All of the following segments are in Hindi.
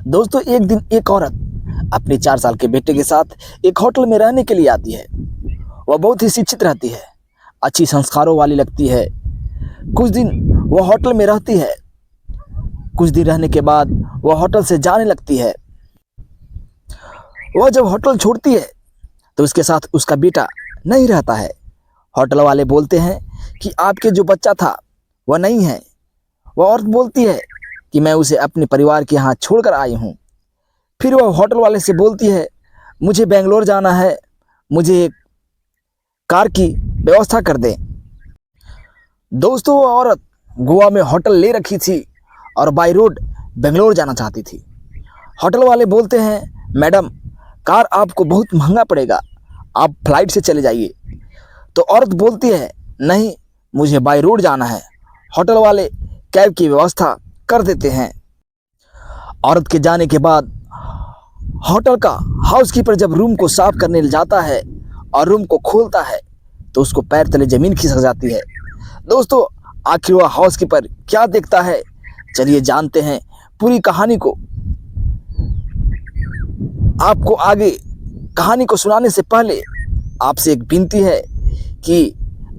दोस्तों, एक दिन एक औरत अपने 4 साल के बेटे के साथ एक होटल में रहने के लिए आती है। वह बहुत ही शिक्षित रहती है, अच्छी संस्कारों वाली लगती है। कुछ दिन वह होटल में रहती है। कुछ दिन रहने के बाद वह होटल से जाने लगती है। वह जब होटल छोड़ती है तो उसके साथ उसका बेटा नहीं रहता है। होटल वाले बोलते हैं कि आपके जो बच्चा था वह नहीं है। वह औरत बोलती है कि मैं उसे अपने परिवार के यहाँ छोड़कर आई हूँ। फिर वह होटल वाले से बोलती है, मुझे बेंगलोर जाना है, मुझे एक कार की व्यवस्था कर दें। दोस्तों, वह औरत गोवा में होटल ले रखी थी और बाई रोड बेंगलोर जाना चाहती थी। होटल वाले बोलते हैं, मैडम कार आपको बहुत महंगा पड़ेगा, आप फ्लाइट से चले जाइए। तो औरत बोलती है, नहीं, मुझे बाई रोड जाना है। होटल वाले कैब की व्यवस्था कर देते हैं। औरत के जाने के बाद होटल का हाउसकीपर जब रूम को साफ करने जाता है और रूम को खोलता है तो उसको पैर तले जमीन खिसक जाती है। दोस्तों, आखिर वह हाउसकीपर क्या देखता है, चलिए जानते हैं पूरी कहानी को। आपको आगे कहानी को सुनाने से पहले आपसे एक विनती है कि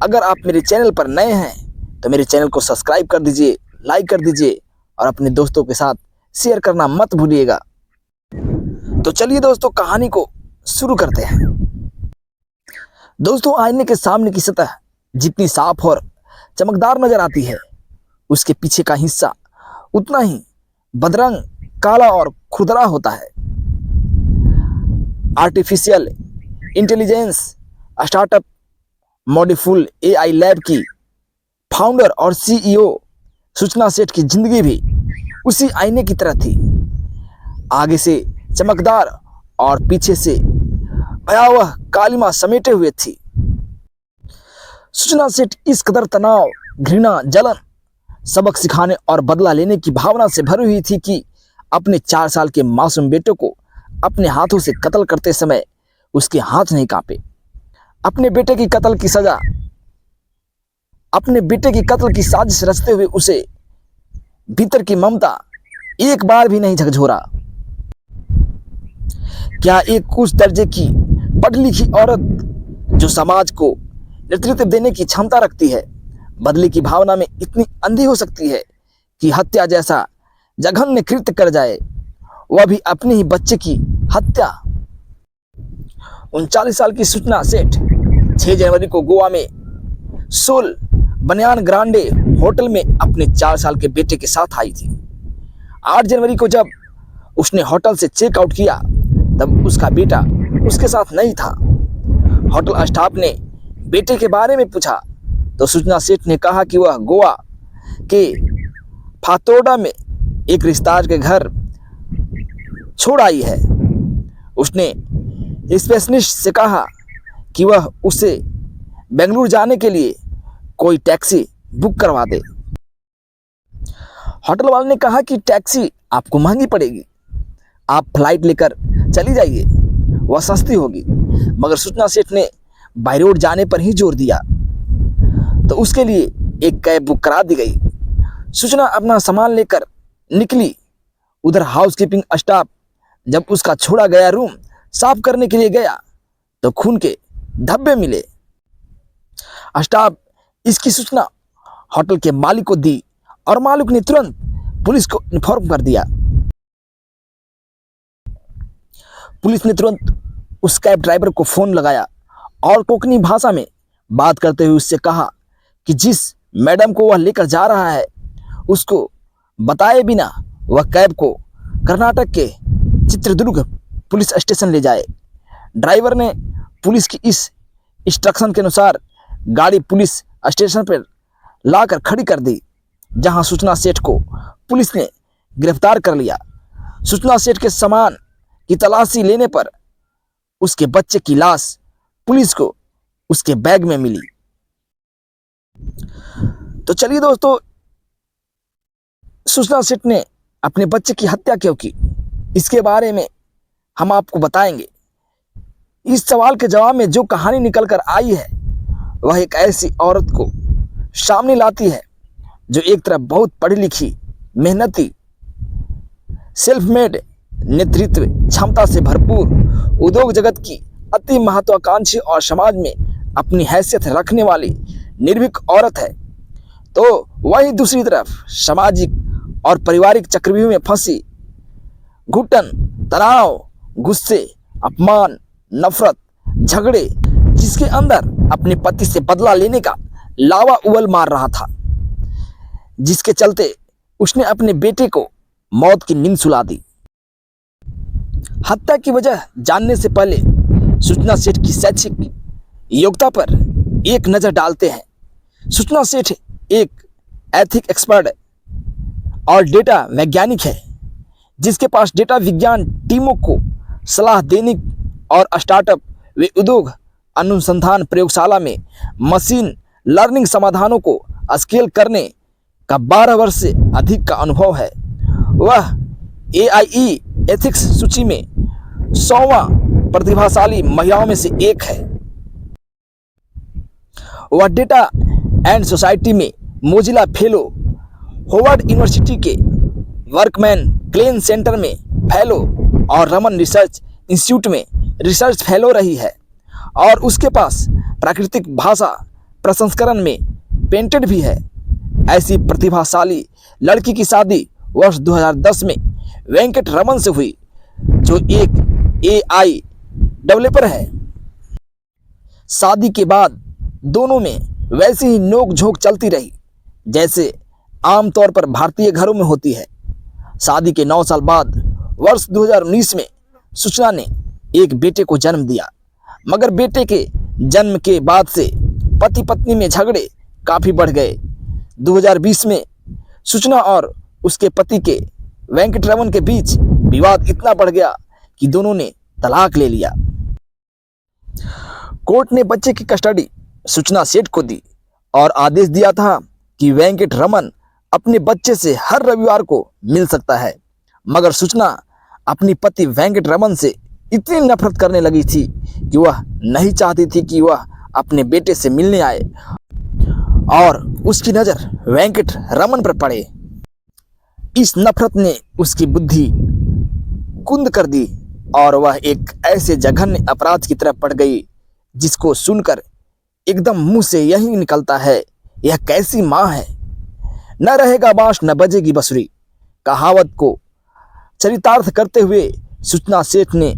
अगर आप मेरे चैनल पर नए हैं तो मेरे चैनल को सब्सक्राइब कर दीजिए, लाइक कर दीजिए और अपने दोस्तों के साथ शेयर करना मत भूलिएगा। तो चलिए दोस्तों, कहानी को शुरू करते हैं। दोस्तों, आईने के सामने की सतह जितनी साफ और चमकदार नजर आती है, उसके पीछे का हिस्सा उतना ही बदरंग, काला और खुरदरा होता है। Artificial intelligence startup Mindful AI lab की फाउंडर और सीईओ सूचना सेठ की जिंदगी भी उसी आईने की तरह थी। आगे से चमकदार और पीछे से भयावह कालिमा समेटे हुए थी। सूचना सेठ इस कदर तनाव, घृणा, जलन, सबक सिखाने और बदला लेने की भावना से भरी हुई थी कि अपने 4 साल के मासूम बेटे को अपने हाथों से कत्ल करते समय उसके हाथ नहीं कांपे। अपने बेटे की कत्ल की साजिश रचते हुए उसे भीतर की ममता एक बार भी नहीं झकझोरा। क्या एक उस दर्जे की पढ़ी लिखी औरत जो समाज को नेतृत्व देने की क्षमता रखती है, बदले की भावना में इतनी अंधी हो सकती है कि हत्या जैसा जघन्य कृत्य कर जाए, वह भी अपने ही बच्चे की हत्या। 39 साल की सूचना सेठ 6 जनवरी को गोवा में सोल बनियान ग्रांडे होटल में अपने 4 साल के बेटे के साथ आई थी। 8 जनवरी को जब उसने होटल से चेकआउट किया तब उसका बेटा उसके साथ नहीं था। होटल स्टाफ ने बेटे के बारे में पूछा तो सूचना सेठ ने कहा कि वह गोवा के फातोडा में एक रिश्तेदार के घर छोड़ आई है। उसने स्पेशलिस्ट से कहा कि वह उसे बेंगलुरु जाने के लिए कोई टैक्सी बुक करवा दे। होटल वाले ने कहा कि टैक्सी आपको महंगी पड़ेगी, आप फ्लाइट लेकर चली जाइए, वह सस्ती होगी। मगर सूचना सेठ ने बाई रोड जाने पर ही जोर दिया तो उसके लिए एक कैब बुक करा दी गई। सूचना अपना सामान लेकर निकली। उधर हाउसकीपिंग स्टाफ जब उसका छोड़ा गया रूम साफ करने के लिए गया तो खून के धब्बे मिले। स्टाफ इसकी सूचना होटल के मालिक को दी और मालिक ने तुरंत पुलिस को इन्फॉर्म कर दिया। पुलिस ने तुरंत उस कैब ड्राइवर को फोन लगाया और कोंकणी भाषा में बात करते हुए उससे कहा कि जिस मैडम को वह लेकर जा रहा है उसको बताए बिना वह कैब को कर्नाटक के चित्रदुर्ग पुलिस स्टेशन ले जाए। ड्राइवर ने पुलिस की इस इंस्ट्रक्शन के अनुसार गाड़ी पुलिस स्टेशन पर लाकर खड़ी कर दी, जहां सूचना सेठ को पुलिस ने गिरफ्तार कर लिया। सूचना सेठ के सामान की तलाशी लेने पर उसके बच्चे की लाश पुलिस को उसके बैग में मिली। तो चलिए दोस्तों, सूचना सेठ ने अपने बच्चे की हत्या क्यों की, इसके बारे में हम आपको बताएंगे। इस सवाल के जवाब में जो कहानी निकल कर आई है वह एक ऐसी औरत को सामने लाती है जो एक तरफ बहुत पढ़ी लिखी, मेहनती, सेल्फ मेड नेतृत्व क्षमता से भरपूर, उद्योग जगत की अति महत्वाकांक्षी और समाज में अपनी हैसियत रखने वाली निर्भीक औरत है, तो वही दूसरी तरफ सामाजिक और पारिवारिक चक्रव्यूह में फंसी घुटन, तनाव, गुस्से, अपमान, नफरत, झगड़े, जिसके अंदर अपने पति से बदला लेने का लावा उबल मार रहा था, जिसके चलते उसने अपने बेटे को मौत की नींद सुला दी। हत्या की वजह जानने से पहले सूचना सेठ की शैक्षिक योग्यता पर एक नजर डालते हैं। सूचना सेठ एक एथिक एक्सपर्ट और डेटा वैज्ञानिक है, जिसके पास डेटा विज्ञान टीमों को सलाह देने और स्टार्टअप व उद्योग अनुसंधान प्रयोगशाला में मशीन लर्निंग समाधानों को स्केल करने का 12 वर्ष से अधिक का अनुभव है। वह AIE एथिक्स सूची में 100वां प्रतिभाशाली महिलाओं में से एक है। वह डेटा एंड सोसाइटी में मोजिला फेलो, होवर्ड यूनिवर्सिटी के वर्कमैन क्लेन सेंटर में फेलो और रमन रिसर्च इंस्टीट्यूट में रिसर्च फेलो रही है, और उसके पास प्राकृतिक भाषा प्रसंस्करण में पेटेंट भी है। ऐसी प्रतिभाशाली लड़की की शादी वर्ष 2010 में वेंकट रमन से हुई, जो एक AI डेवलपर है। शादी के बाद दोनों में वैसी ही नोक झोंक चलती रही जैसे आमतौर पर भारतीय घरों में होती है। शादी के 9 साल बाद वर्ष 2019 में सूचना ने एक बेटे को जन्म दिया, मगर बेटे के जन्म के बाद से पति पत्नी में झगड़े काफ़ी बढ़ गए। 2020 में सूचना और उसके पति के वेंकटरमन के बीच विवाद इतना बढ़ गया कि दोनों ने तलाक ले लिया। कोर्ट ने बच्चे की कस्टडी सूचना सेठ को दी और आदेश दिया था कि वेंकटरमन अपने बच्चे से हर रविवार को मिल सकता है, मगर सूचना अपनी पति वेंकटरमन से इतनी नफरत करने लगी थी कि वह नहीं चाहती थी कि वह अपने बेटे से मिलने आए और उसकी नज़र वेंकटरमन पर पड़े। इस नफरत ने उसकी बुद्धि कुंद कर दी और वह एक ऐसे जघन्य अपराध की तरफ पड़ गई जिसको सुनकर एकदम मुंह से यही निकलता है, यह कैसी माँ है। न रहेगा बांस न बजेगी बंसुरी कहावत को चरितार्थ करते हुए सूचना सेठ ने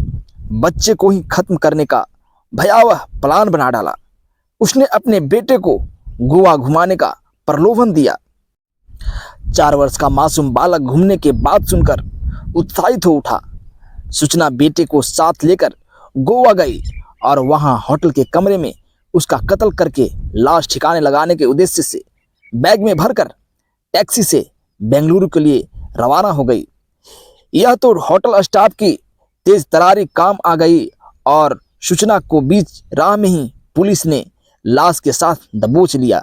बच्चे को ही खत्म करने का भयावह प्लान बना डाला। उसने अपने बेटे को गोवा घुमाने का प्रलोभन दिया। 4 वर्ष का मासूम बालक घूमने के बाद सुनकर उत्साहित हो उठा। सूचना बेटे को साथ लेकर गोवा गई और वहां होटल के कमरे में उसका कत्ल करके लाश ठिकाने लगाने के उद्देश्य से बैग में भरकर टैक्सी से बेंगलुरु के लिए रवाना हो गई। यह तो होटल स्टाफ की तेज तरारी काम आ गई और सूचना को बीच राह में ही पुलिस ने लाश के साथ दबोच लिया।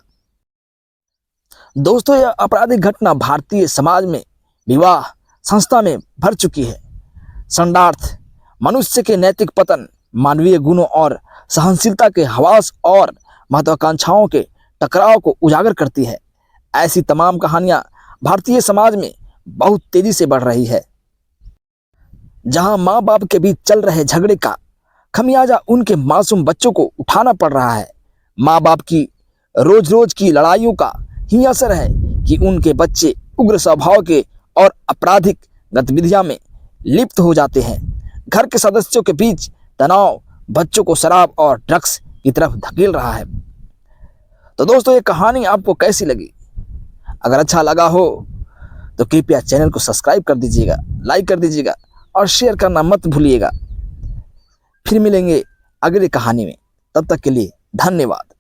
दोस्तों, यह आपराधिक घटना भारतीय समाज में विवाह संस्था में भर चुकी है। संडार्थ मनुष्य के नैतिक पतन, मानवीय गुणों और सहनशीलता के हवास और महत्वाकांक्षाओं के टकराव को उजागर करती है। ऐसी तमाम कहानियां भारतीय समाज में बहुत तेजी से बढ़ रही है, जहां माँ बाप के बीच चल रहे झगड़े का खमियाजा उनके मासूम बच्चों को उठाना पड़ रहा है। माँ बाप की रोज रोज की लड़ाइयों का ही असर है कि उनके बच्चे उग्र स्वभाव के और आपराधिक गतिविधियों में लिप्त हो जाते हैं। घर के सदस्यों के बीच तनाव बच्चों को शराब और ड्रग्स की तरफ धकेल रहा है। तो दोस्तों, ये कहानी आपको कैसी लगी? अगर अच्छा लगा हो तो कृपया चैनल को सब्सक्राइब कर दीजिएगा, लाइक कर दीजिएगा और शेयर करना मत भूलिएगा। फिर मिलेंगे अगली कहानी में, तब तक के लिए धन्यवाद।